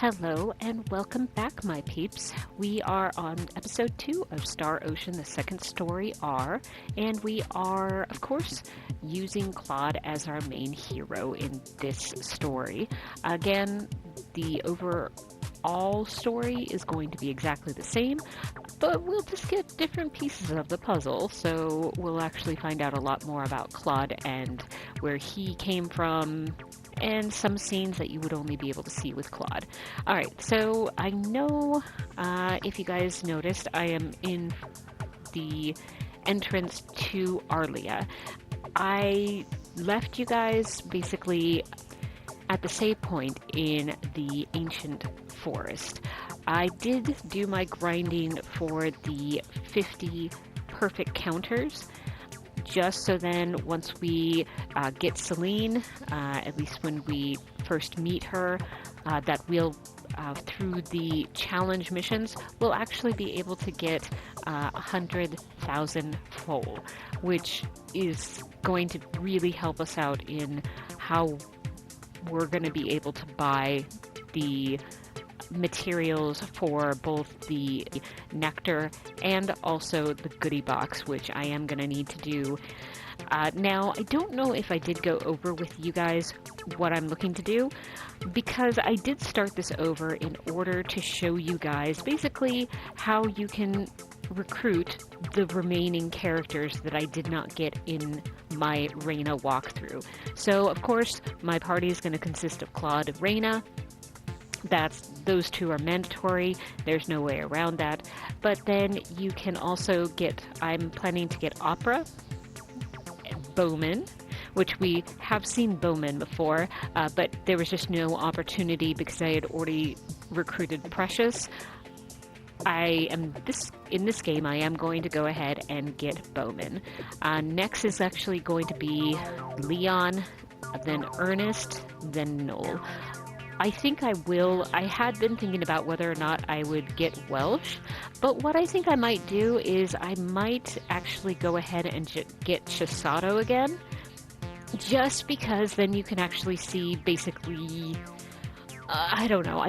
Hello and welcome back, my peeps. We are on episode 2 of Star Ocean, the second story R, and we are, of course, using Claude as our main hero in this story. Again, the overall story is going to be exactly the same, but we'll just get different pieces of the puzzle, so we'll actually find out a lot more about Claude and where he came from, and some scenes that you would only be able to see with Claude. Alright, so I know if you guys noticed, I am in the entrance to Arlia. I left you guys basically at the save point in the ancient forest. I did do my grinding for the 50 perfect counters, just so then once we get Celine, at least when we first meet her, that we'll, through the challenge missions, we'll actually be able to get 100,000 full, which is going to really help us out in how we're going to be able to buy the materials for both the nectar and also the goodie box, which I am going to need to do. Now, I don't know if I did go over with you guys what I'm looking to do, because I did start this over in order to show you guys basically how you can recruit the remaining characters that I did not get in my Rena walkthrough. So, of course, my party is going to consist of Claude and Rena. Those two are mandatory. There's no way around that. But then you can also get, I'm planning to get Opera, Bowman, which we have seen Bowman before, but there was just no opportunity because I had already recruited Precious. In this game, I am going to go ahead and get Bowman. Next is actually going to be Leon, then Ernest, then Noel. I think I will. I had been thinking about whether or not I would get Welsh, but what I think I might do is I might actually go ahead and get Chisato again, just because then you can actually see basically, I don't know,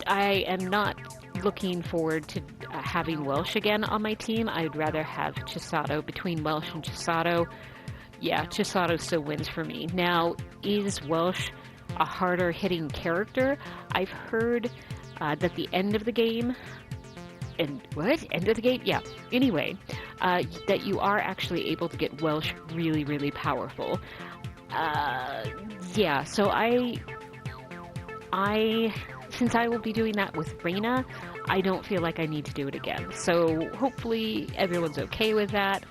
I am not looking forward to having Welsh again on my team. I'd rather have Chisato. Between Welsh and Chisato, yeah, Chisato still wins for me. Now, is Welsh a harder hitting character? I've heard that the end of the game, and what? End of the game? Yeah. Anyway, that you are actually able to get Welsh really, really powerful. Yeah, so since I will be doing that with Rena, I don't feel like I need to do it again. So hopefully everyone's okay with that.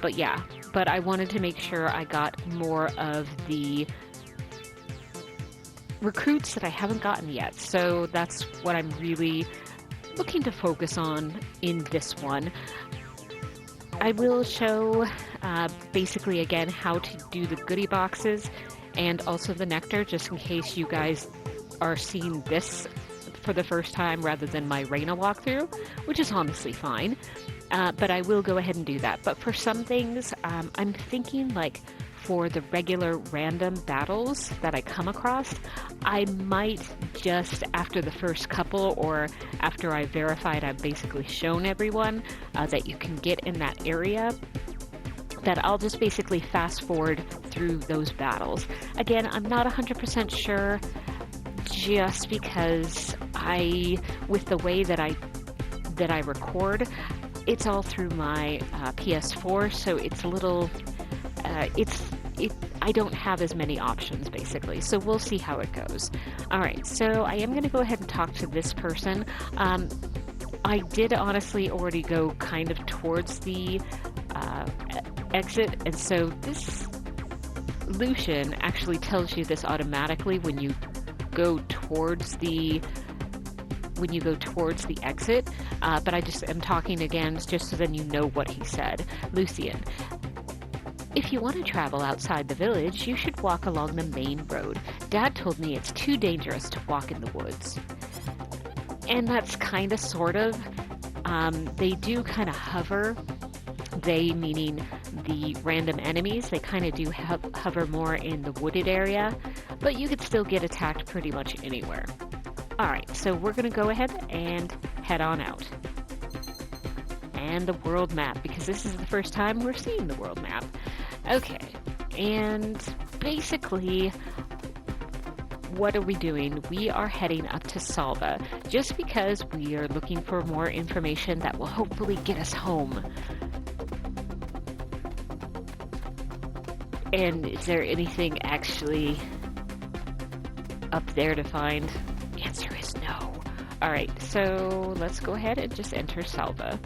But yeah, but I wanted to make sure I got more of the recruits that I haven't gotten yet, so that's what I'm really looking to focus on in this one. I will show basically again how to do the goodie boxes and also the nectar, just in case you guys are seeing this for the first time rather than my Rena walkthrough, which is honestly fine, but I will go ahead and do that. But for some things, I'm thinking like for the regular random battles that I come across, I might just, after the first couple, or after I verified I've basically shown everyone that you can get in that area, that I'll just basically fast forward through those battles. Again, I'm not 100% sure, just because with the way that I record, it's all through my PS4, so it's a little, I don't have as many options, basically, so we'll see how it goes. Alright, so I am going to go ahead and talk to this person. I did honestly already go kind of towards the exit, and so this Lucian actually tells you this automatically when you go towards the exit, but I just am talking again just so then you know what he said. Lucian: if you want to travel outside the village, you should walk along the main road. Dad told me it's too dangerous to walk in the woods. And that's kind of, sort of. They do kind of hover. They, meaning the random enemies, they kind of do hover more in the wooded area, but you could still get attacked pretty much anywhere. Alright, so we're going to go ahead and head on out. And the world map, because this is the first time we're seeing the world map. Okay, and basically, what are we doing? We are heading up to Salva, just because we are looking for more information that will hopefully get us home. And is there anything actually up there to find? The answer is no. Alright, so let's go ahead and just enter Salva.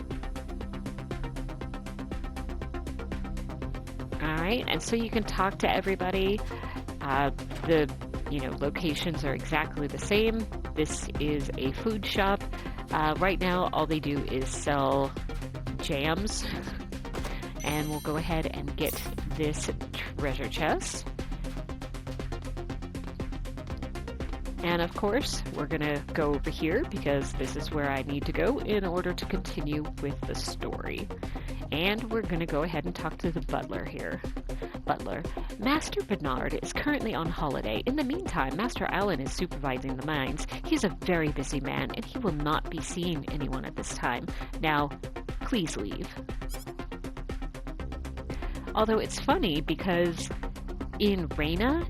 Alright, and so you can talk to everybody. The locations are exactly the same. This is a food shop. Right now, all they do is sell jams. And we'll go ahead and get this treasure chest. And of course, we're gonna go over here because this is where I need to go in order to continue with the story. And we're gonna go ahead and talk to the butler here. Butler, Master Bernard is currently on holiday. In the meantime, Master Allen is supervising the mines. He's a very busy man, and he will not be seeing anyone at this time. Now, please leave. Although it's funny because in Rena,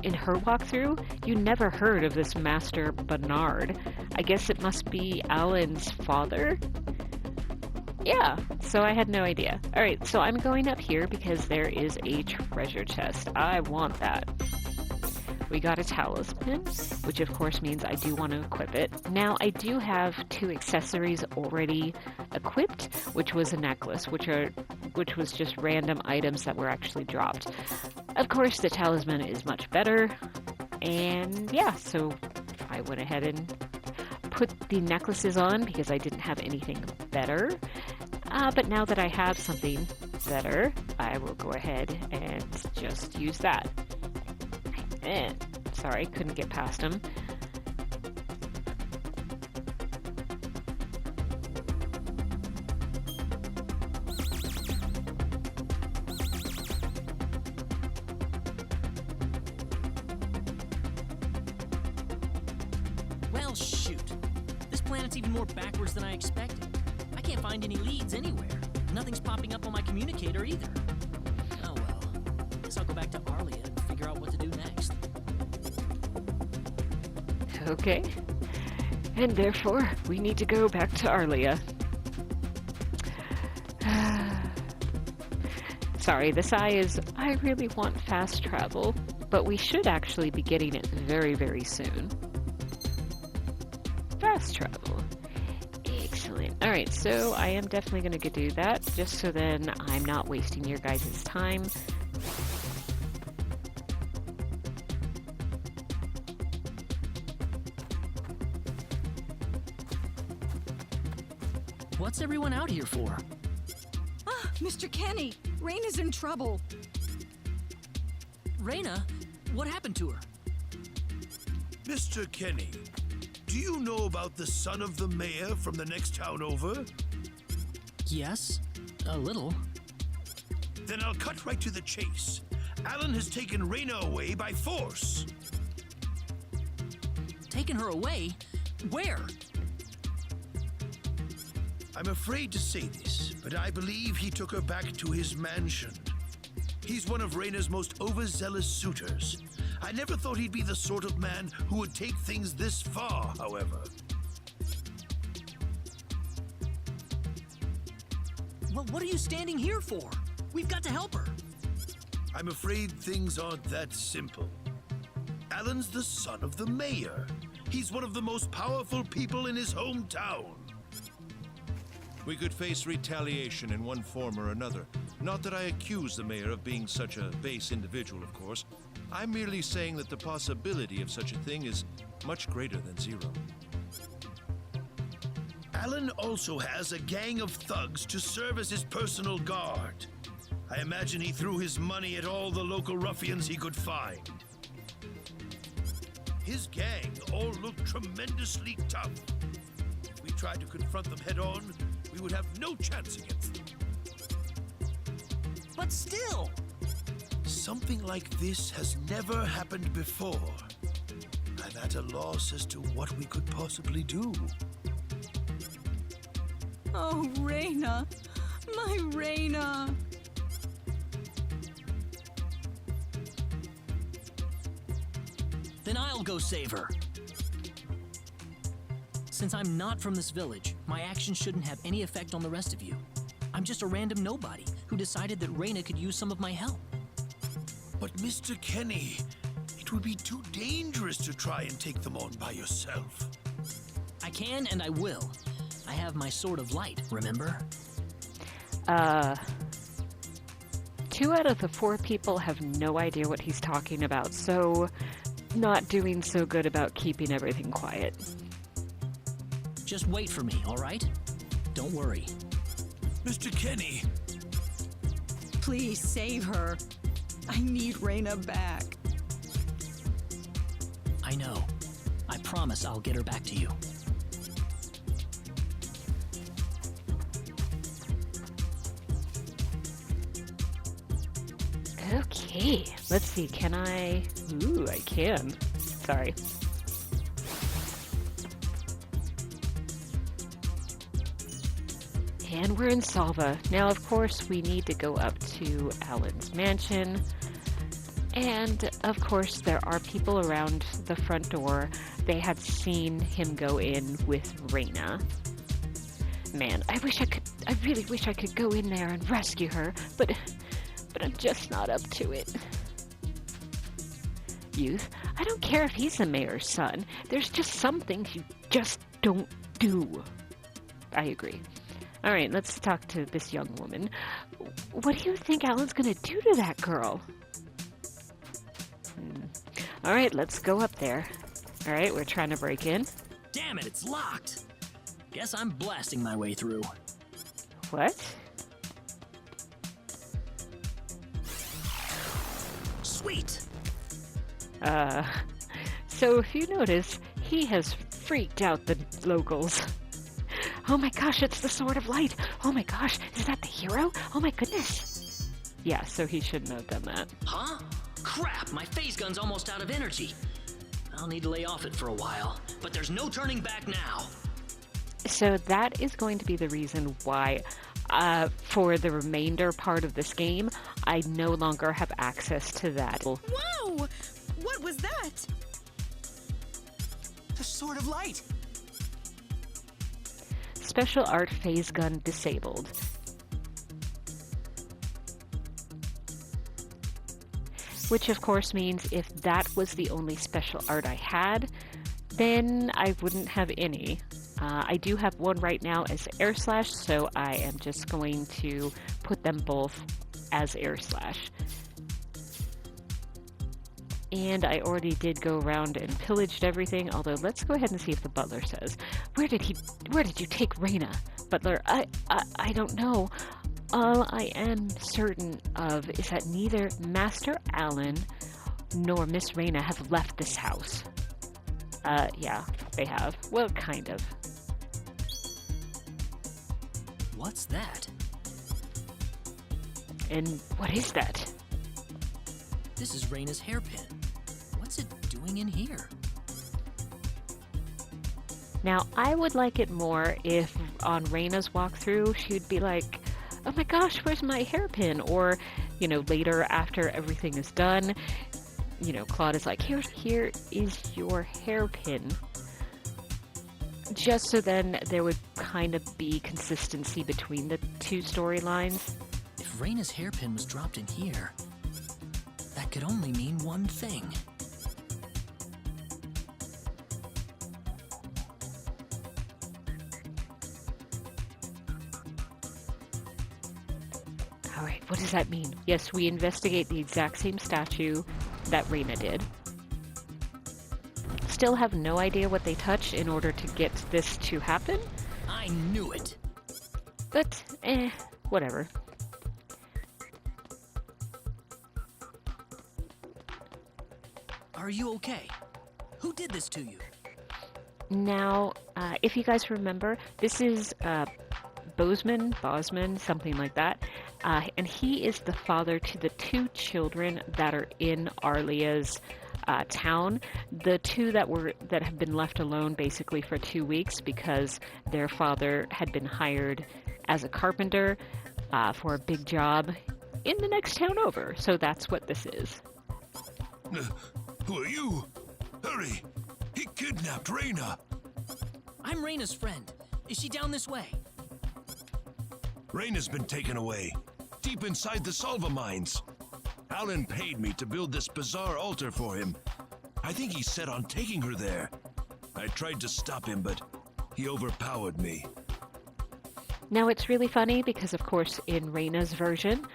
in her walkthrough, you never heard of this Master Bernard. I guess it must be Alan's father? Yeah, so I had no idea. Alright, so I'm going up here because there is a treasure chest. I want that. We got a talisman, which of course means I do want to equip it. Now, I do have 2 accessories already equipped, which was a necklace, which was just random items that were actually dropped. Of course, the talisman is much better, and yeah, so I went ahead and put the necklaces on because I didn't have anything better. But now that I have something better, I will go ahead and just use that. Sorry, couldn't get past him. Well, shoot. This planet's even more backwards than I expected. I can't find any leads anywhere. Nothing's popping up on my communicator either. Oh well. Guess I'll go back to Arlia and figure out what to do next. Okay. And therefore, we need to go back to Arlia. Sorry, the sigh is, I really want fast travel, but we should actually be getting it very, very soon. Fast travel. Excellent. Alright, so I am definitely going to do that, just so then I'm not wasting your guys' time. What's everyone out here for? Ah, Mr. Kenny, Rena's in trouble. Rena? What happened to her? Mr. Kenny, do you know about the son of the mayor from the next town over? Yes, a little. Then I'll cut right to the chase. Alan has taken Rena away by force. Taken her away? Where? I'm afraid to say this, but I believe he took her back to his mansion. He's one of Rena's most overzealous suitors. I never thought he'd be the sort of man who would take things this far, however. Well, what are you standing here for? We've got to help her. I'm afraid things aren't that simple. Alan's the son of the mayor. He's one of the most powerful people in his hometown. We could face retaliation in one form or another. Not that I accuse the mayor of being such a base individual, of course. I'm merely saying that the possibility of such a thing is much greater than zero. Alan also has a gang of thugs to serve as his personal guard. I imagine he threw his money at all the local ruffians he could find. His gang all look tremendously tough. If we tried to confront them head-on, we would have no chance against them. But still! Something like this has never happened before. I've at a loss as to what we could possibly do. Oh, Rena. My Rena. Then I'll go save her. Since I'm not from this village, my actions shouldn't have any effect on the rest of you. I'm just a random nobody who decided that Rena could use some of my help. But Mr. Kenny, it would be too dangerous to try and take them on by yourself. I can and I will. I have my sword of light, remember? 2 out of the 4 people have no idea what he's talking about, so not doing so good about keeping everything quiet. Just wait for me, all right? Don't worry. Mr. Kenny! Please save her. I need Rena back. I know. I promise I'll get her back to you. Okay, let's see, can I... Ooh, I can. Sorry. And we're in Salva. Now, of course, we need to go up to Alan's mansion. And, of course, there are people around the front door. They had seen him go in with Rena. Man, I really wish I could go in there and rescue her, but I'm just not up to it. Youth, I don't care if he's the mayor's son. There's just some things you just don't do. I agree. All right, let's talk to this young woman. What do you think Alan's gonna do to that girl? All right, let's go up there. All right, we're trying to break in. Damn it, it's locked! Guess I'm blasting my way through. What? Sweet! So if you notice, he has freaked out the locals. Oh my gosh, it's the Sword of Light! Oh my gosh, is that the hero? Oh my goodness! Yeah, so he shouldn't have done that. Huh? Crap, my phase gun's almost out of energy. I'll need to lay off it for a while, but there's no turning back now. So that is going to be the reason why, for the remainder part of this game, I no longer have access to that. Whoa! What was that? The Sword of Light! Special Art Phase Gun disabled. Which of course means if that was the only special art I had, then I wouldn't have any. I do have one right now as Air Slash, so I am just going to put them both as Air Slash. And I already did go around and pillaged everything, although let's go ahead and see if the butler says. Where did you take Rena? Butler, I don't know. All I am certain of is that neither Master Alan nor Miss Rena have left this house. Yeah, they have. Well, kind of. What's that? And what is that? This is Rena's hairpin. What's it doing in here? Now, I would like it more if on Rena's walkthrough, she'd be like, oh my gosh, where's my hairpin? Or, you know, later after everything is done, you know, Claude is like, here is your hairpin. Just so then there would kind of be consistency between the two storylines. If Rena's hairpin was dropped in here, that could only mean one thing. Alright, what does that mean? Yes, we investigate the exact same statue that Rena did. Still have no idea what they touched in order to get this to happen. I knew it! But, whatever. Are you okay? Who did this to you? Now, if you guys remember, this is Bosman, something like that. And he is the father to the 2 children that are in Arlia's town. The two that have been left alone basically for 2 weeks because their father had been hired as a carpenter for a big job in the next town over. So that's what this is. Who are you? Hurry! He kidnapped Rena! I'm Rena's friend. Is she down this way? Rena's been taken away, deep inside the Salva mines. Alan paid me to build this bizarre altar for him. I think he's set on taking her there. I tried to stop him, but he overpowered me. Now it's really funny because, of course, in Rena's version,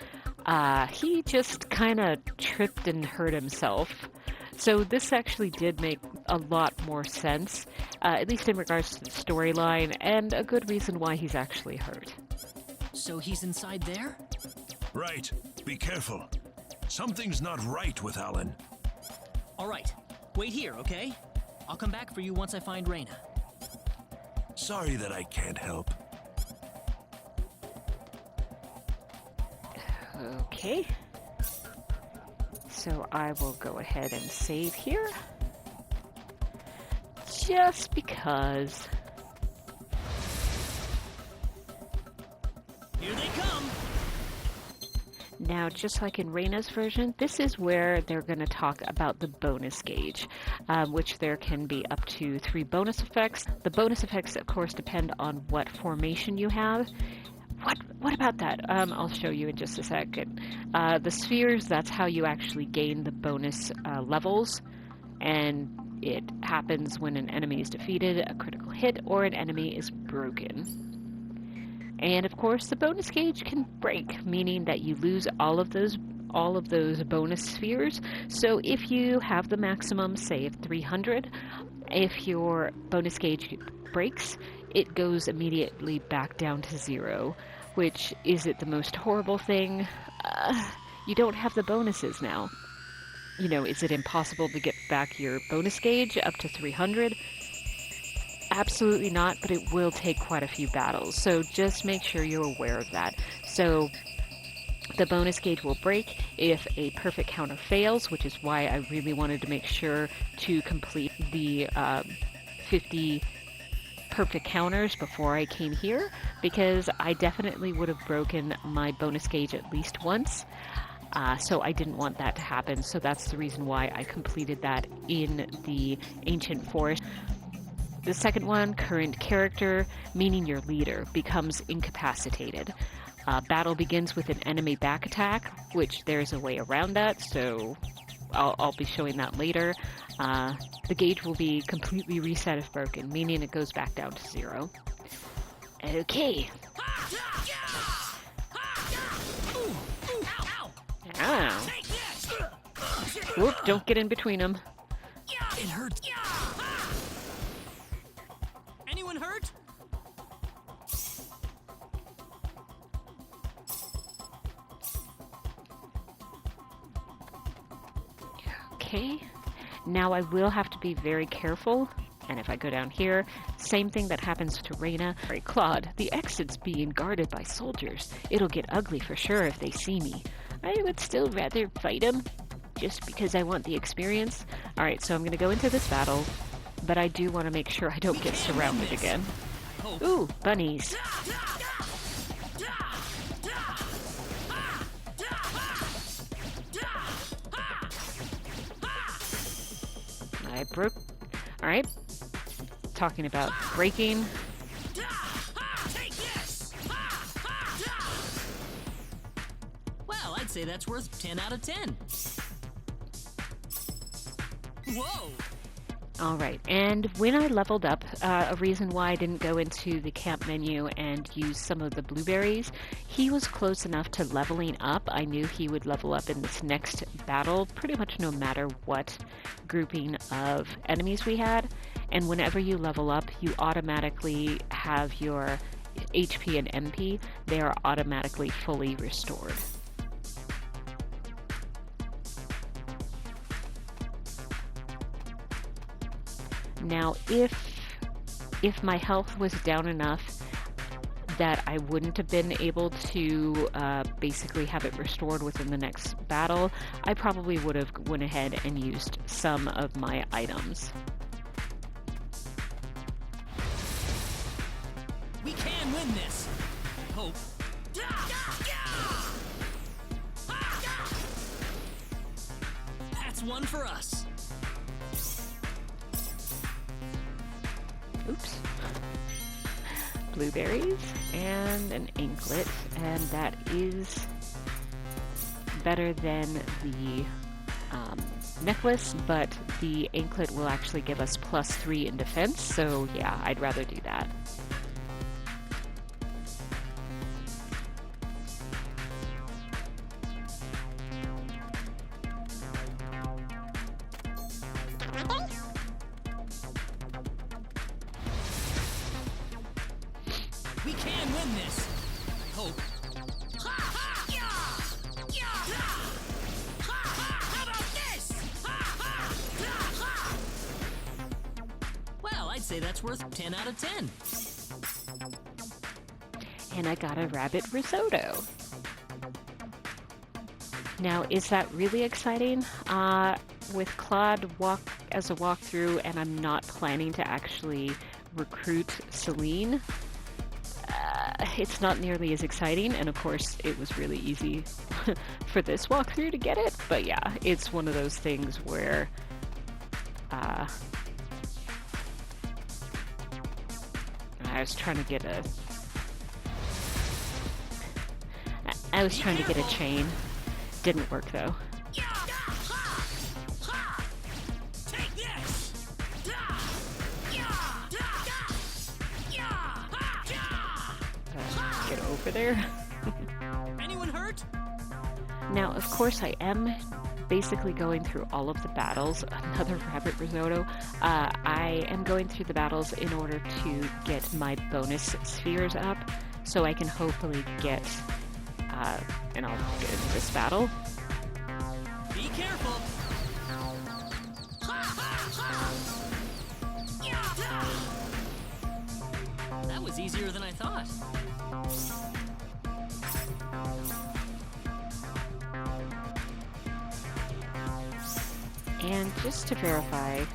he just kind of tripped and hurt himself. So this actually did make a lot more sense, at least in regards to the storyline, and a good reason why he's actually hurt. So he's inside there? Right. Be careful. Something's not right with Alan. All right. Wait here, okay? I'll come back for you once I find Rena. Sorry that I can't help. Okay. So I will go ahead and save here. Just because. Here they come! Now, just like in Rena's version, this is where they're going to talk about the bonus gauge, which there can be up to 3 bonus effects. The bonus effects, of course, depend on what formation you have. What about that? I'll show you in just a second. The spheres, that's how you actually gain the bonus levels, and it happens when an enemy is defeated, a critical hit, or an enemy is broken. And of course, the bonus gauge can break, meaning that you lose all of those bonus spheres. So if you have the maximum, say, of 300, if your bonus gauge breaks, it goes immediately back down to 0, which is it the most horrible thing? You don't have the bonuses now. You know, is it impossible to get back your bonus gauge up to 300? Absolutely not, but it will take quite a few battles, so just make sure you're aware of that. So the bonus gauge will break if a perfect counter fails, which is why I really wanted to make sure to complete the 50 perfect counters before I came here, because I definitely would have broken my bonus gauge at least once. So I didn't want that to happen, so that's the reason why I completed that in the Ancient Forest. The second one, current character, meaning your leader, becomes incapacitated. Battle begins with an enemy back attack, which there's a way around that, so I'll be showing that later. The gauge will be completely reset if broken, meaning it goes back down to 0. Okay. Ow. Whoop, don't get in between them. It hurts. Anyone hurt? Okay. Now I will have to be very careful. And if I go down here, same thing that happens to Rena. Alright, Claude, the exit's being guarded by soldiers. It'll get ugly for sure if they see me. I would still rather fight them, just because I want the experience. Alright, so I'm going to go into this battle, but I do want to make sure I don't get surrounded again. Ooh, bunnies. I broke... Alright. Talking about breaking. Well, I'd say that's worth 10 out of 10. Whoa! Alright, and when I leveled up, a reason why I didn't go into the camp menu and use some of the blueberries, he was close enough to leveling up. I knew he would level up in this next battle, pretty much no matter what grouping of enemies we had. And whenever you level up, you automatically have your HP and MP. They are automatically fully restored. Now, if my health was down enough that I wouldn't have been able to basically have it restored within the next battle, I probably would have went ahead and used some of my items. We can win this. I hope. That's one for us. Oops. Blueberries and an anklet, and that is better than the necklace, but the anklet will actually give us +3 in defense, so yeah, I'd rather do that. We can win this. I hope. How about this? Well, I'd say that's worth 10 out of 10. And I got a rabbit risotto. Now, is that really exciting? With Claude as a walkthrough, and I'm not planning to actually recruit Celine, it's not nearly as exciting, and of course it was really easy for this walkthrough to get it, but yeah, it's one of those things where I was trying to get a chain. Didn't work though. Take this. Get over there. Anyone hurt? Now, of course, I am basically going through all of the battles. Another rabbit risotto. I am going through the battles in order to get my bonus spheres up, so I can hopefully get, and I'll get into this battle. Be careful. That was easier than I thought. And just to verify,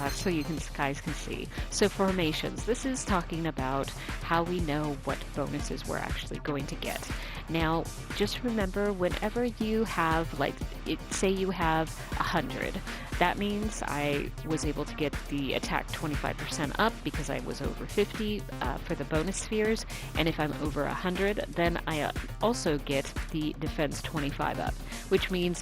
so you guys can see. So formations, this is talking about how we know what bonuses we're actually going to get. Now, just remember, whenever you have, say you have 100, that means I was able to get the attack 25% up because I was over 50 for the bonus spheres, and if I'm over 100, then I also get the defense 25 up, which means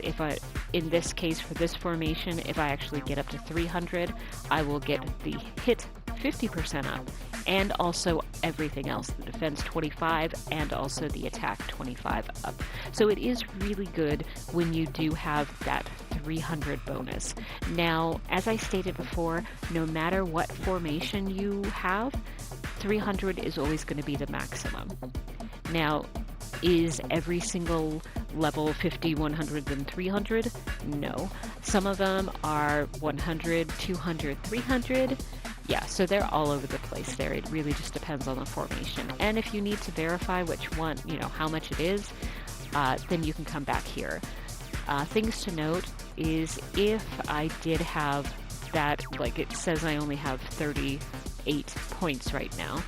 in this case, for this formation, if I actually get up to 300, I will get the hit 50% up, and also everything else, the defense 25 and also the attack 25 up. So it is really good when you do have that 300 bonus. Now, as I stated before, no matter what formation you have, 300 is always going to be the maximum. Now, is every single level 50, 100, and 300? No. Some of them are 100, 200, 300. Yeah, so they're all over the place there. It really just depends on the formation. And if you need to verify which one, how much it is, then you can come back here. Things to note is if I did have that, it says I only have 38 points right now,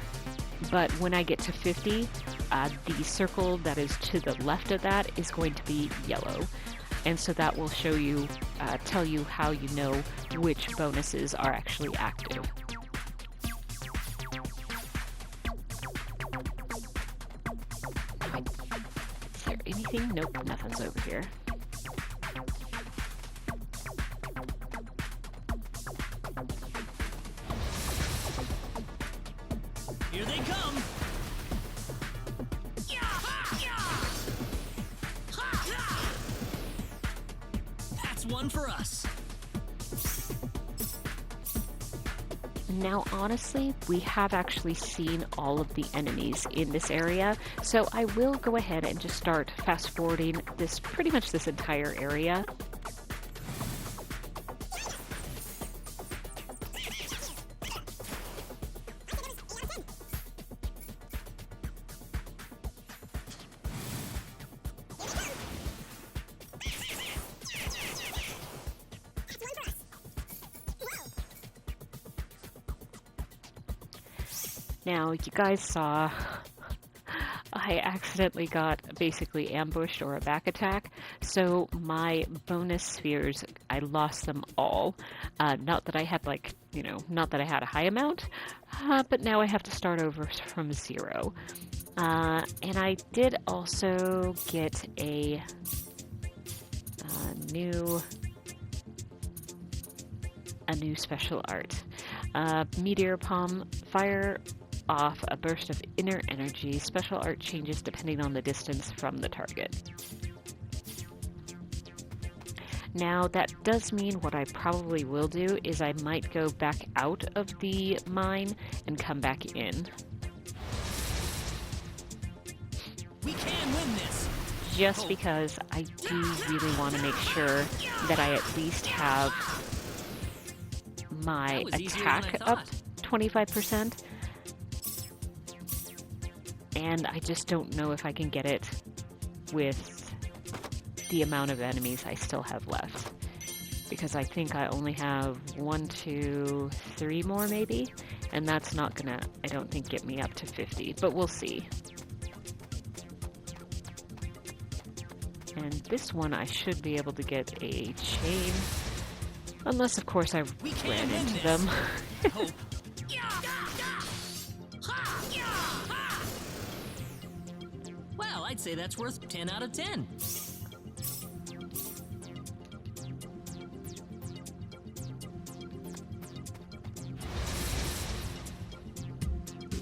but when I get to 50, the circle that is to the left of that is going to be yellow. And so that will show you, tell you how you know which bonuses are actually active. Is there anything? Nope, nothing's over here. Here they come. That's one for us. Now, honestly, we have actually seen all of the enemies in this area, so I will go ahead and just start fast-forwarding pretty much this entire area. Now, you guys saw I accidentally got basically ambushed or a back attack, so my bonus spheres, I lost them all. Not that I had not that I had a high amount, but now I have to start over from 0. And I did also get a new special art. Meteor Palm, fire off a burst of inner energy. Special art changes depending on the distance from the target. Now, that does mean what I probably will do is I might go back out of the mine and come back in. We can win this. Just because I do really want to make sure that I at least have my attack up 25%. And I just don't know if I can get it with the amount of enemies I still have left. Because I think I only have 1, 2, 3 more maybe. And that's not gonna, I don't think, get me up to 50. But we'll see. And this one I should be able to get a chain. Unless, of course, I ran into them. Well, I'd say that's worth 10 out of 10.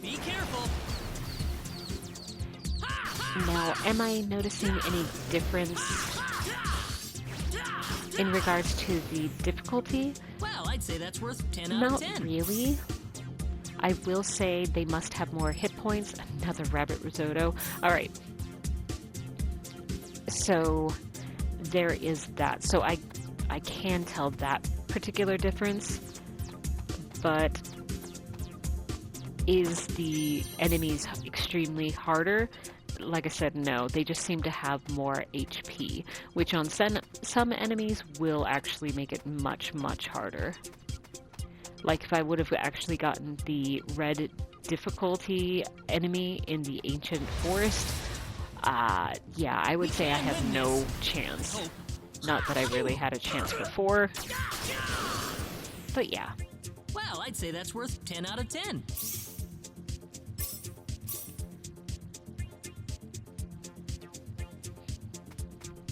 Be careful. Now, am I noticing any difference in regards to the difficulty? Well, I'd say that's worth 10 out of 10. Not really. I will say they must have more hit points. Another rabbit risotto. Alright. So, there is that. So I can tell that particular difference. But is the enemies extremely harder? Like I said, no. They just seem to have more HP, which on some enemies will actually make it much, much harder. Like if I would have actually gotten the red difficulty enemy in the ancient forest, yeah, I would say I have no chance. Not that I really had a chance before, but yeah. Well, I'd say that's worth 10 out of 10.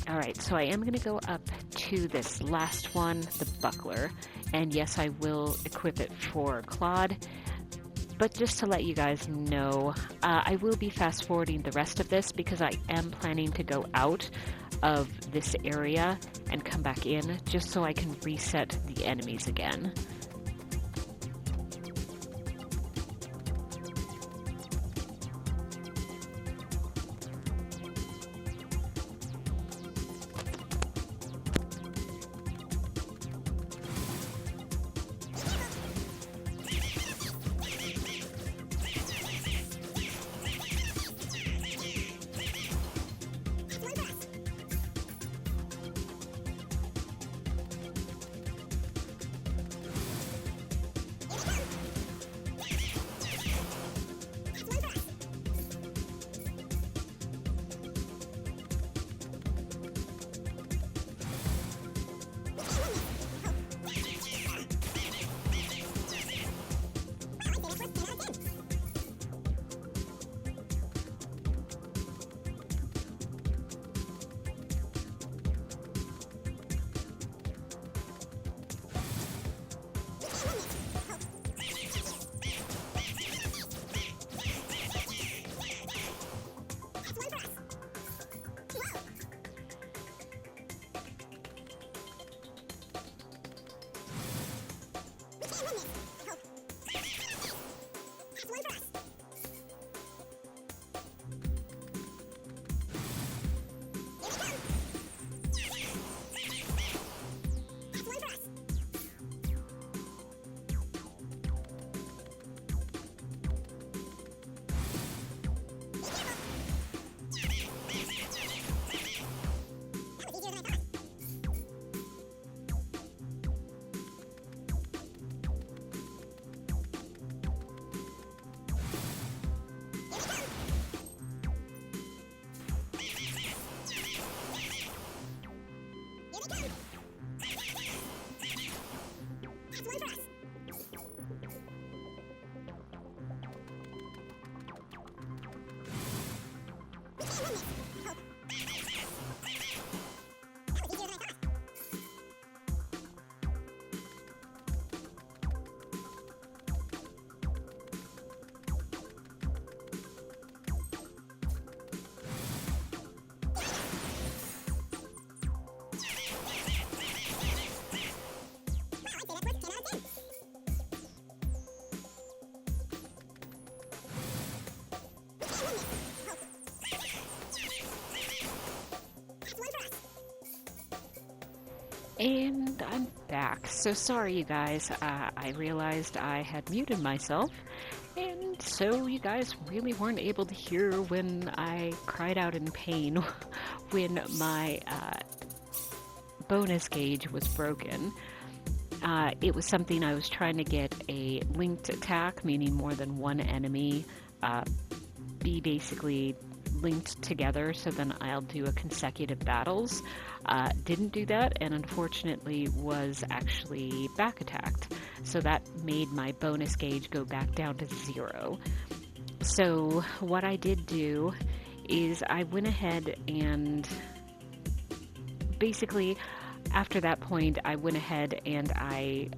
Alright, so I am going to go up to this last one, the buckler, and yes, I will equip it for Claude, but just to let you guys know, I will be fast forwarding the rest of this because I am planning to go out of this area and come back in just so I can reset the enemies again. And I'm back. So sorry, you guys. I realized I had muted myself, and so you guys really weren't able to hear when I cried out in pain when my bonus gauge was broken. It was something I was trying to get a linked attack, meaning more than one enemy be basically linked together, so then I'll do a consecutive battles. Didn't do that, and unfortunately was actually back attacked. So that made my bonus gauge go back down to 0. So what I did do is I went ahead and basically after that point I went ahead and I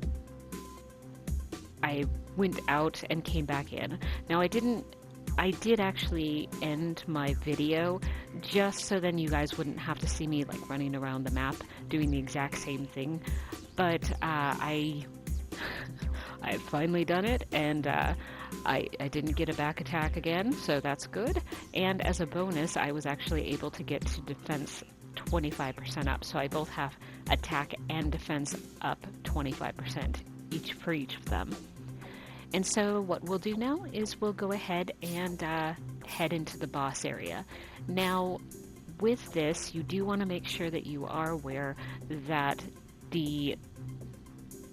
went out and came back in. Now I did actually end my video just so then you guys wouldn't have to see me like running around the map doing the exact same thing. But I've finally done it, and I didn't get a back attack again, so that's good. And as a bonus, I was actually able to get to defense 25% up, so I both have attack and defense up 25% each for each of them. And so what we'll do now is we'll go ahead and head into the boss area. Now, with this, you do want to make sure that you are aware that the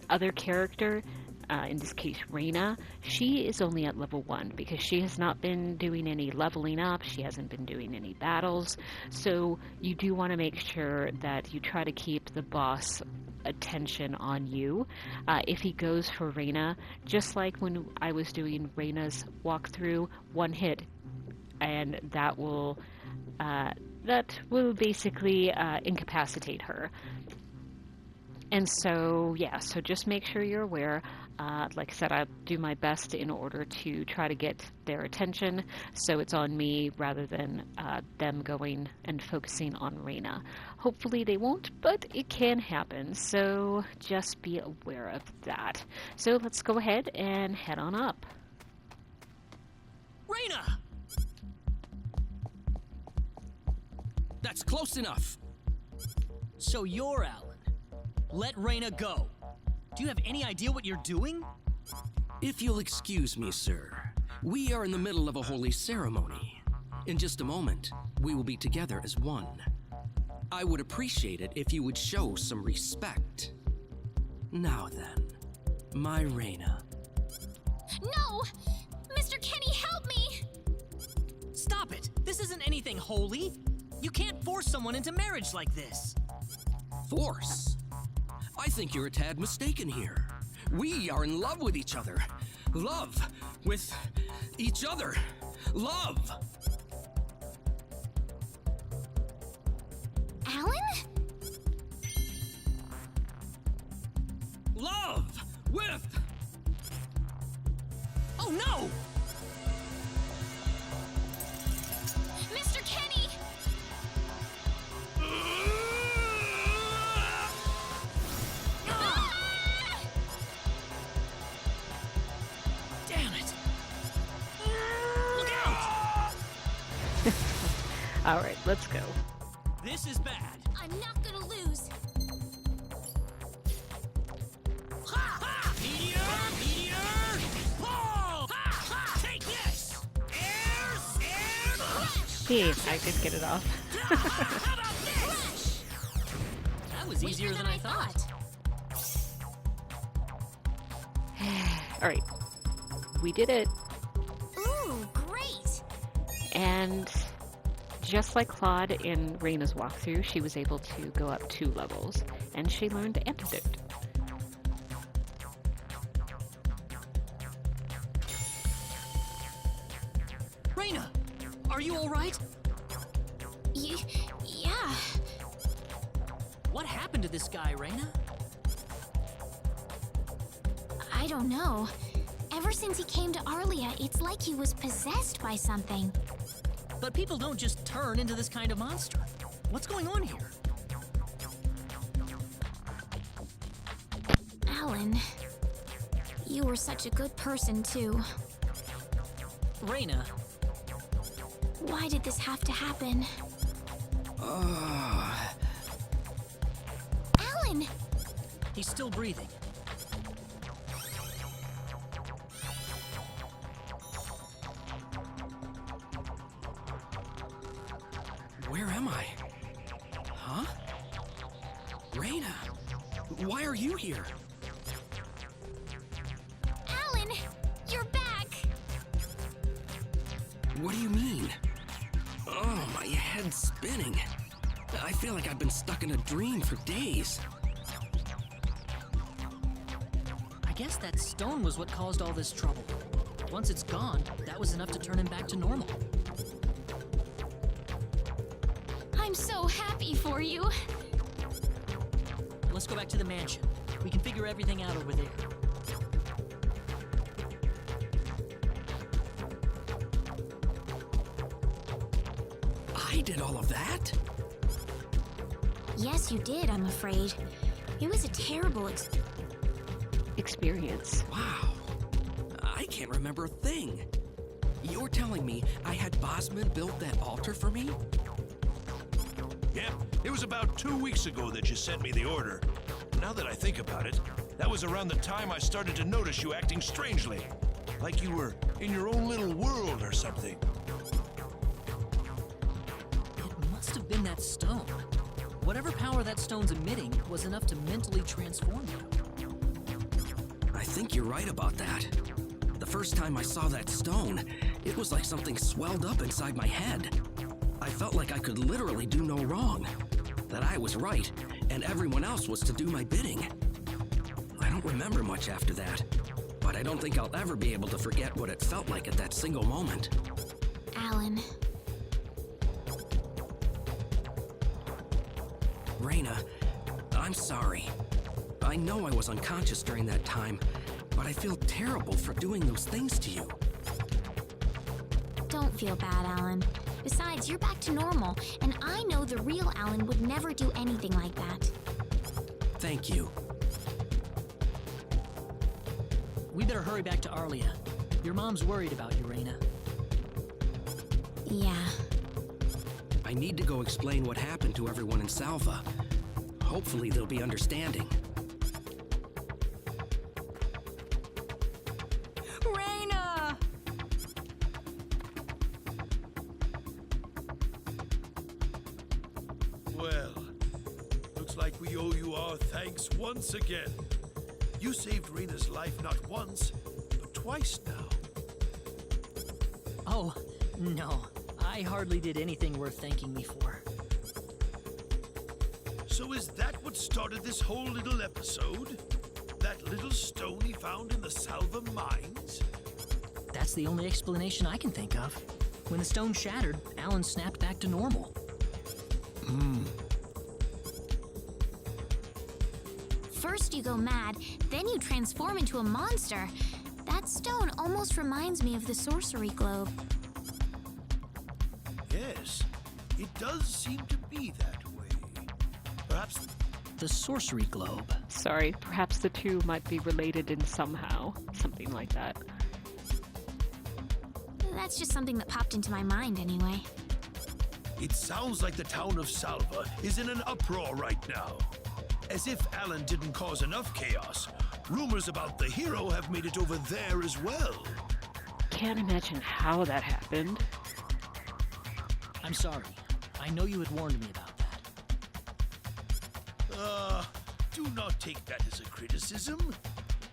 other character, in this case Rena, she is only at level 1 because she has not been doing any leveling up, she hasn't been doing any battles, so you do want to make sure that you try to keep the boss attention on you. If he goes for Rena, just like when I was doing Rena's walkthrough, one hit, and that will basically incapacitate her. And so, yeah, so just make sure you're aware. Like I said, I'll do my best in order to try to get their attention, so it's on me rather than them going and focusing on Rena. Hopefully they won't, but it can happen, so just be aware of that. So let's go ahead and head on up. Rena! That's close enough. So you're Alan. Let Rena go. Do you have any idea what you're doing? If you'll excuse me, sir, we are in the middle of a holy ceremony. In just a moment, we will be together as one. I would appreciate it if you would show some respect. Now then, my Rena. No! Mr. Kenny, help me! Stop it! This isn't anything holy! You can't force someone into marriage like this! Force? I think you're a tad mistaken here. We are in love with each other. Love with each other. Love! Alan? Love with... Oh no! Mr. Kenny! Damn it! Look out! Alright, let's go. This is bad. I'm not gonna lose. Ha! Ha! Meteor! Meteor! Pull! Ha! Ha! Take this! Air! Jeez, I did get it off. How about this? That was easier than I thought. Alright, we did it. Ooh, great! And just like Claude in Rena's walkthrough, she was able to go up 2 levels, and she learned Antidote. Rena, are you all right? Yeah. What happened to this guy, Rena? I don't know. Ever since he came to Arlia, it's like he was possessed by something. But people don't just turn into this kind of monster. What's going on here? Alan, you were such a good person, too. Rena, Why did this have to happen? Alan! Alan! He's still breathing. Where am I? Huh? Rena, why are you here? Alan! You're back! What do you mean? Oh, my head's spinning. I feel like I've been stuck in a dream for days. I guess that stone was what caused all this trouble. Once it's gone, that was enough to turn him back to normal. I'm so happy for you. Let's go back to the mansion. We can figure everything out over there. I did all of that? Yes, you did, I'm afraid. It was a terrible Experience. Wow. I can't remember a thing. You're telling me I had Bosman build that altar for me? Yep, it was about 2 weeks ago that you sent me the order. Now that I think about it, that was around the time I started to notice you acting strangely. Like you were in your own little world or something. It must have been that stone. Whatever power that stone's emitting was enough to mentally transform you. I think you're right about that. The first time I saw that stone, it was like something swelled up inside my head. I felt like I could literally do no wrong. That I was right, and everyone else was to do my bidding. I don't remember much after that, but I don't think I'll ever be able to forget what it felt like at that single moment. Alan. Rena, I'm sorry. I know I was unconscious during that time, but I feel terrible for doing those things to you. Don't feel bad, Alan. Besides, you're back to normal, and I know the real Alan would never do anything like that. Thank you. We better hurry back to Arlia. Your mom's worried about you, Rena. Yeah. I need to go explain what happened to everyone in Salva. Hopefully they'll be understanding. Rena! Well, looks like we owe you our thanks once again. You saved Rena's life not once, but twice now. Oh, no. I hardly did anything worth thanking me for. So is that what started this whole little episode? That little stone he found in the Salva mines? That's the only explanation I can think of. When the stone shattered, Alan snapped back to normal. First you go mad, then you transform into a monster. That stone almost reminds me of the sorcery globe. Yes, it does seem to be that way. Perhaps The sorcery globe. Sorry, perhaps the two might be related in somehow. Something like that. That's just something that popped into my mind anyway. it sounds like the town of Salva is in an uproar right now. As if Alan didn't cause enough chaos, rumors about the hero have made it over there as well. Can't imagine how that happened. I'm sorry. I know you had warned me about that. Do not take that as a criticism.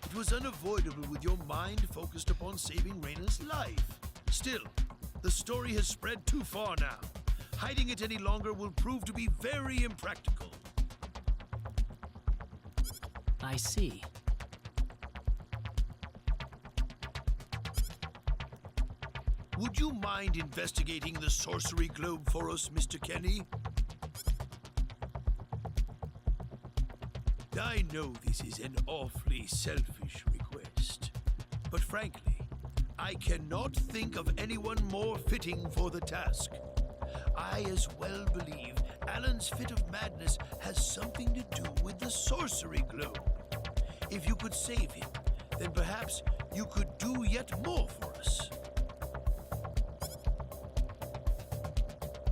It was unavoidable with your mind focused upon saving Rena's life. Still, the story has spread too far now. Hiding it any longer will prove to be very impractical. I see. Would you mind investigating the sorcery globe for us, Mr. Kenny? I know this is an awfully selfish request, but frankly, I cannot think of anyone more fitting for the task. I as well believe Alan's fit of madness has something to do with the sorcery globe. If you could save him, then perhaps you could do yet more for us.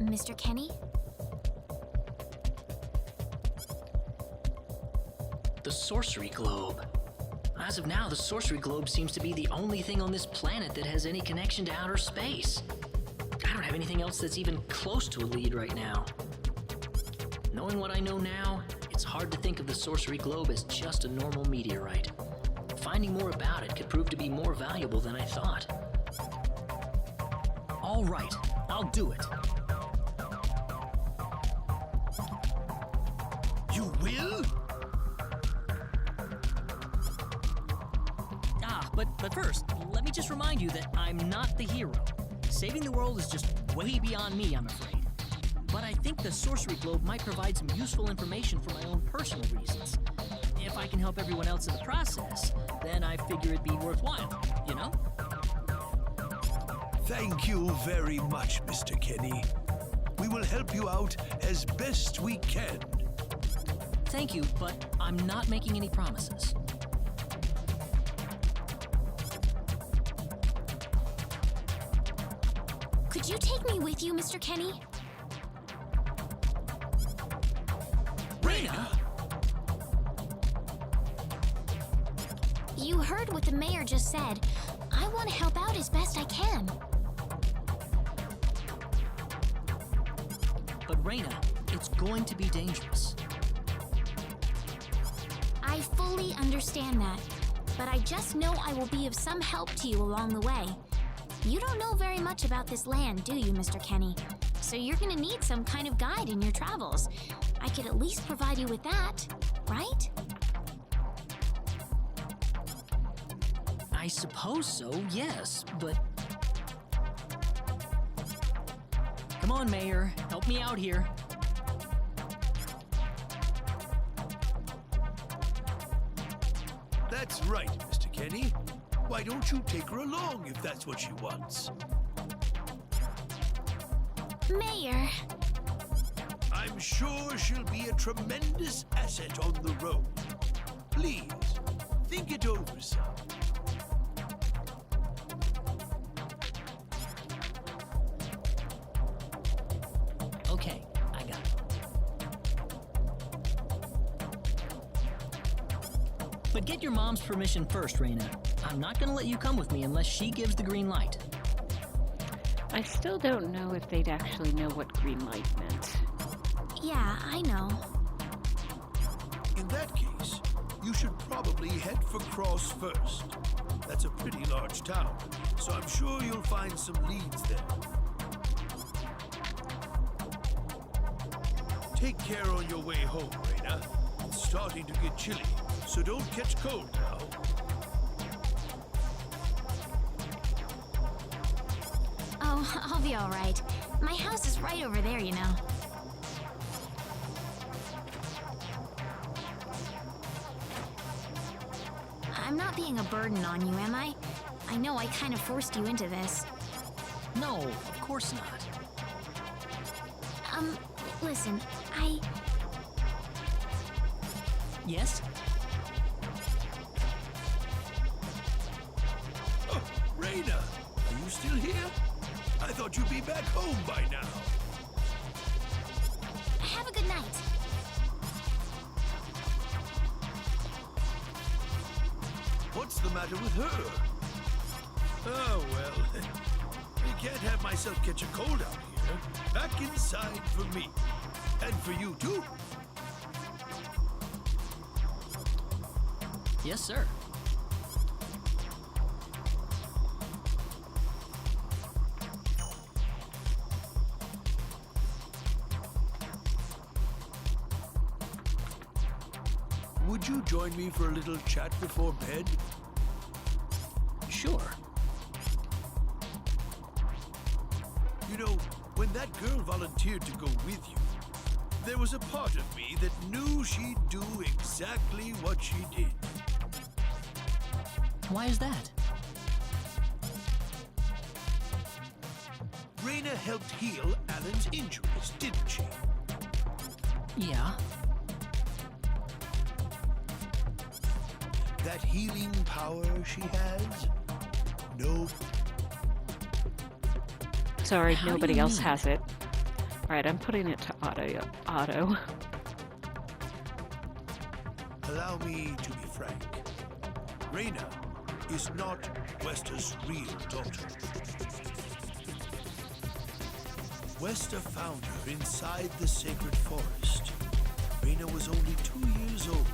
Mr. Kenny? The sorcery globe. As of now, the sorcery globe seems to be the only thing on this planet that has any connection to outer space. I don't have anything else that's even close to a lead right now. Knowing what I know now, it's hard to think of the sorcery globe as just a normal meteorite. Finding more about it could prove to be more valuable than I thought. All right, I'll do it. You will? But first, let me just remind you that I'm not the hero. Saving the world is just way beyond me, I'm afraid. But I think the sorcery globe might provide some useful information for my own personal reasons. If I can help everyone else in the process, then I figure it'd be worthwhile, you know? Thank you very much, Mr. Kenny. We will help you out as best we can. Thank you, but I'm not making any promises. Could you take me with you, Mr. Kenny? Rena! You heard what the mayor just said. I want to help out as best I can. But Rena, it's going to be dangerous. I fully understand that, but I just know I will be of some help to you along the way. You don't know very much about this land, do you, Mr. Kenny? So you're gonna need some kind of guide in your travels. I could at least provide you with that, right? I suppose so, yes, but... Come on, Mayor, help me out here. That's right, Mr. Kenny. Why don't you take her along if that's what she wants? Mayor, I'm sure she'll be a tremendous asset on the road. Please, think it over some. Okay, I got it. But get your mom's permission first, Rena. I'm not gonna let you come with me unless she gives the green light. I still don't know if they'd actually know what green light meant. yeah, I know. In that case, you should probably head for Cross first. That's a pretty large town, so I'm sure you'll find some leads there. Take care on your way home, Rena. It's starting to get chilly, so don't catch cold now. Oh, I'll be all right. My house is right over there, you know. I'm not being a burden on you, am I? I know I kind of forced you into this. No, of course not. Listen, Yes? Oh, Rena, are you still here? I thought you'd be back home by now. have a good night. What's the matter with her? Oh, well, I can't have myself catch a cold out here. Back inside for me. And for you, too. Yes, sir. Would you join me for a little chat before bed? Sure. You know, when that girl volunteered to go with you, there was a part of me that knew she'd do exactly what she did. Why is that? Rena helped heal Alan's injuries, didn't she? Yeah. That healing power she has? Nope. Sorry, How do nobody you else mean? has it. Alright, I'm putting it to auto. Allow me to be frank. Rena is not Wester's real daughter. Wester found her inside the sacred forest. Rena was only 2 years old.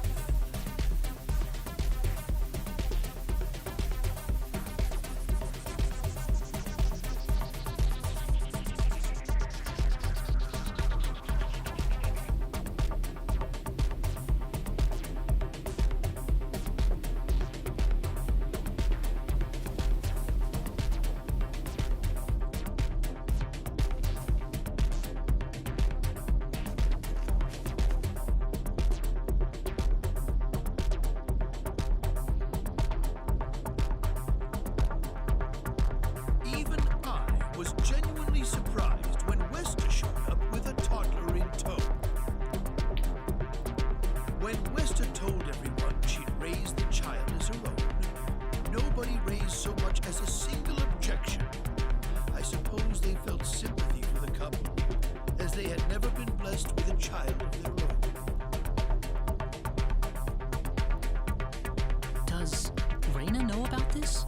Does Rena know about this?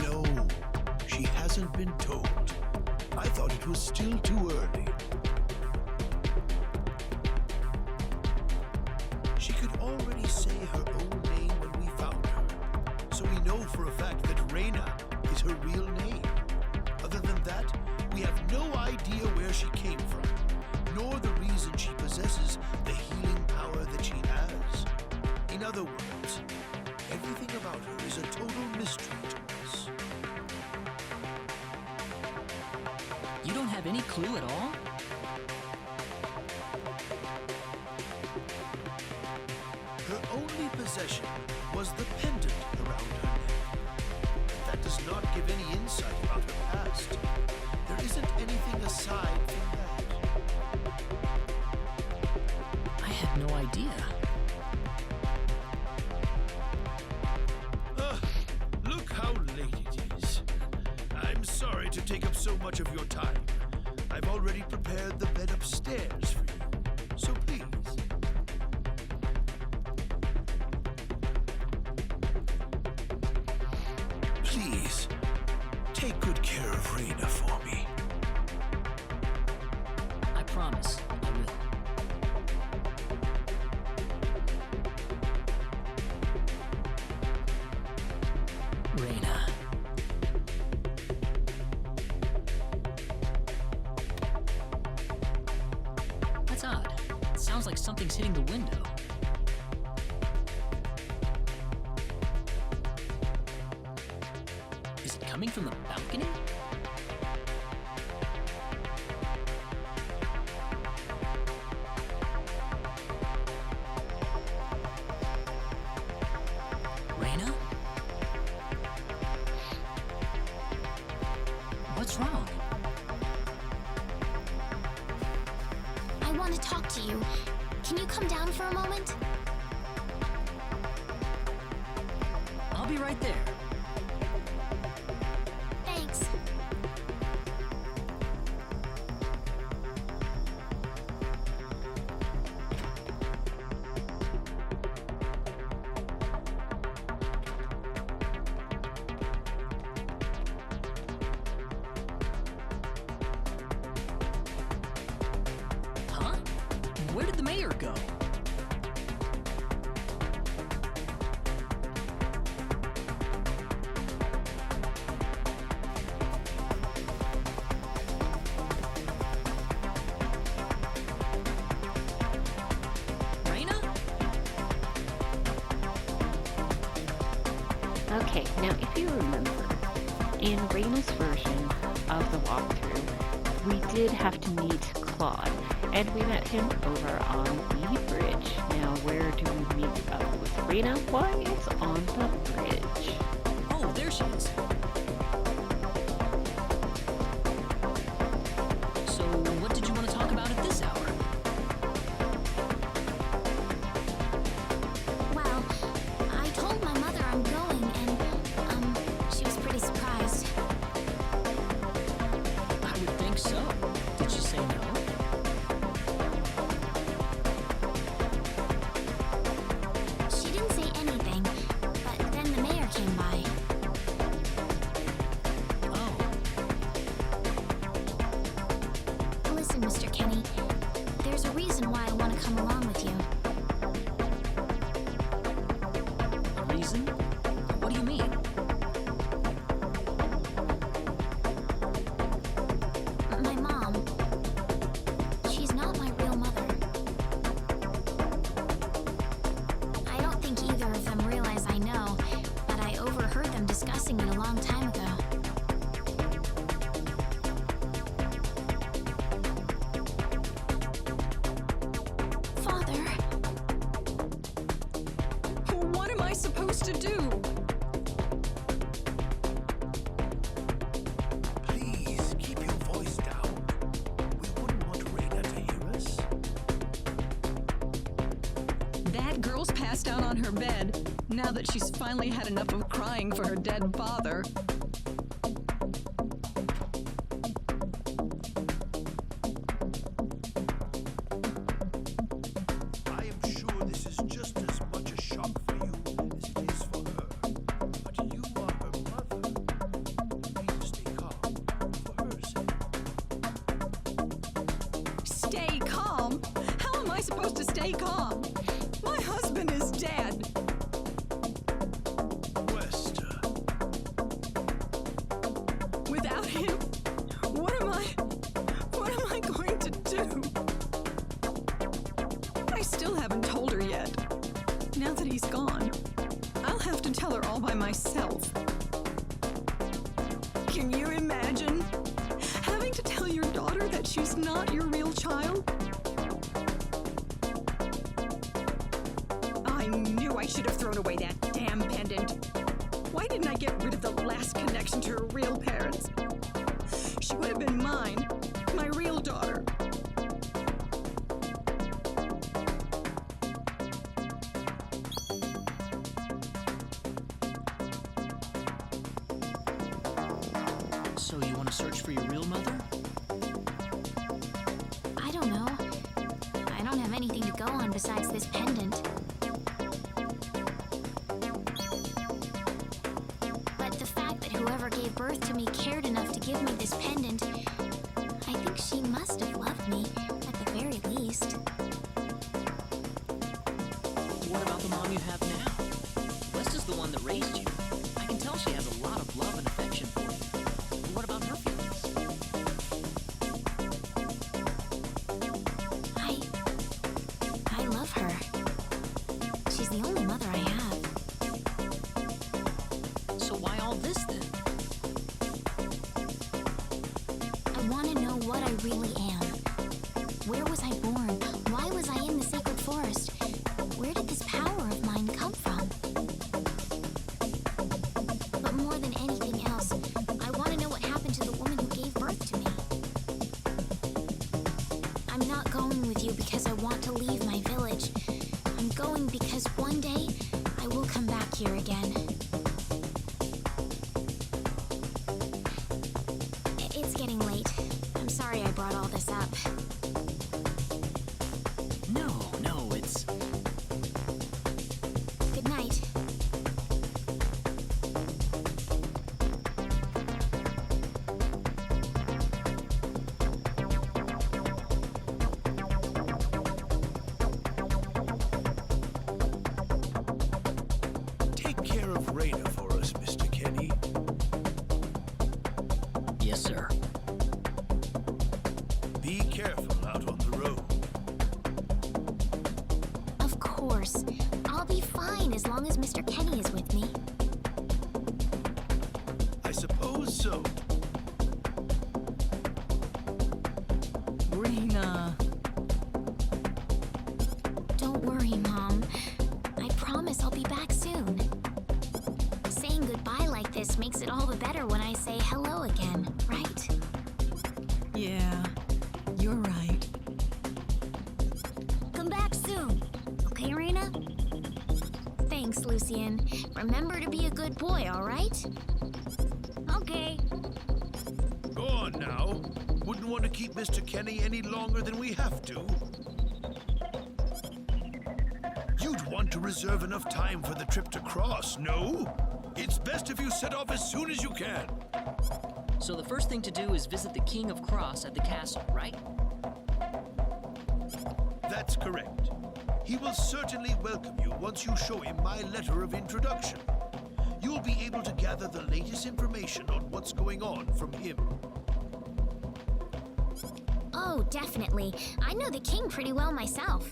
No, she hasn't been told. I thought it was still too early. She could already say her own name when we found her, so we know for a fact that Rena is her real name. Other than that, we have no idea where she came from, nor the reason she possesses the healing power that she has. In other words, everything about her is a total mystery to us. You don't have any clue at all? Her only possession was the pendant around her neck. But that does not give any insight about her past. There isn't anything aside from that. I had no idea. Look how late it is. I'm sorry to take up so much of your time. I've already prepared the bed upstairs for you, so please. Please, take good care of Rena for me. I promise I will. Rena. That's odd. It sounds like something's hitting the window. Is it coming from the balcony? Rena? What's wrong? I want to talk to you. Can you come down for a moment? I'll be right there. Thanks. Huh? Where did the mayor go? Rena? Okay, now if you remember, in Rena's version of the walkthrough, we did have to meet Claude, and we met him over on the bridge. Now, where do we meet up with Rena? Why, it's on the bridge. Oh, there she is. So, what did you want to talk about at this hour? Well, I told my mother I'm going, and, she was pretty surprised. I would think so. Did she say no? Listen, Mr. Kenny, there's a reason why I want to come along with you. A reason? What do you mean? My mom, she's not my real mother. I don't think either of them realize I know, but I overheard them discussing it a long time ago. Father, What am I supposed to do? Please keep your voice down. We wouldn't want Rena to hear us. That girl's passed out on her bed now that she's finally had enough of crying for her dead father. I am sure this is just as much a shock for you as it is for her. But you are her mother. Please stay calm for her sake. Stay calm? How am I supposed to stay calm? My husband is dead. Wester, Without him, what am I going to do? I still haven't told her yet. Now that he's gone, I'll have to tell her all by myself. Can you imagine having to tell your daughter that she's not your real child? I knew I should have thrown away that damn pendant. Why didn't I get rid of the last connection to her real parents? She would have been mine, my real daughter. So you want to search for your real mother? I don't know. I don't have anything to go on besides this pendant. But the fact that whoever gave birth to me cared enough to give me this pendant, I think she must have loved me, at the very least. What about the mom you have now? Wes is the one that raised you. I can tell she has a lot of love and affection for you. What about her feelings? I love her. She's the only mother I have. So why all this then? I want to know what I really am. Where was I born? Why was I in the sacred forest? Where did this power of mine come from? But more than anything else, I want to know what happened to the woman who gave birth to me. I'm not going with you because I want to leave my village. I'm going because one day I will come back here again. It's getting late. I'm sorry I brought all this up. No, it's... Good night. take care of Rena for us, Mr. Kenny. Yes, sir. Be careful out on the road. Of course. I'll be fine as long as Mr. Kenny is with me. I suppose so. Rena. Don't worry, Mom. I promise I'll be back soon. Saying goodbye like this makes it all the better when I say hello again, right? Yeah, you're right. Come back soon. Okay, Rena? Thanks, Lucian. Remember to be a good boy, all right? Okay. Go on now. Wouldn't want to keep Mr. Kenny any longer than we have to. You'd want to reserve enough time for the trip to Cross, no? It's best if you set off as soon as you can. So the first thing to do is visit the King of Cross at the castle, right? correct. He will certainly welcome you once you show him my letter of introduction. You'll be able to gather the latest information on what's going on from him. Oh, definitely. I know the king pretty well myself.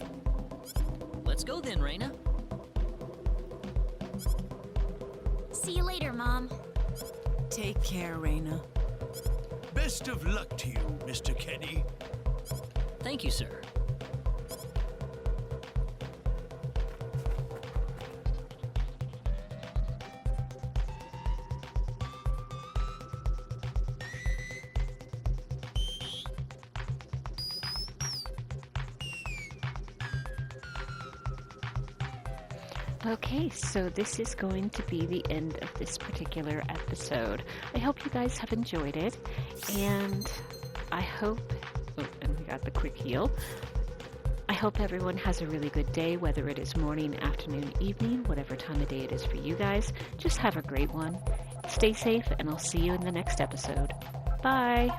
Let's go then, Rena. See you later, Mom. Take care, Rena. Best of luck to you, Mr. Kenny. Thank you, sir. Okay, so this is going to be the end of this particular episode. I hope you guys have enjoyed it, and I hope, and we got the quick heal. I hope everyone has a really good day, whether it is morning, afternoon, evening, whatever time of day it is for you guys. Just have a great one. Stay safe, and I'll see you in the next episode. Bye!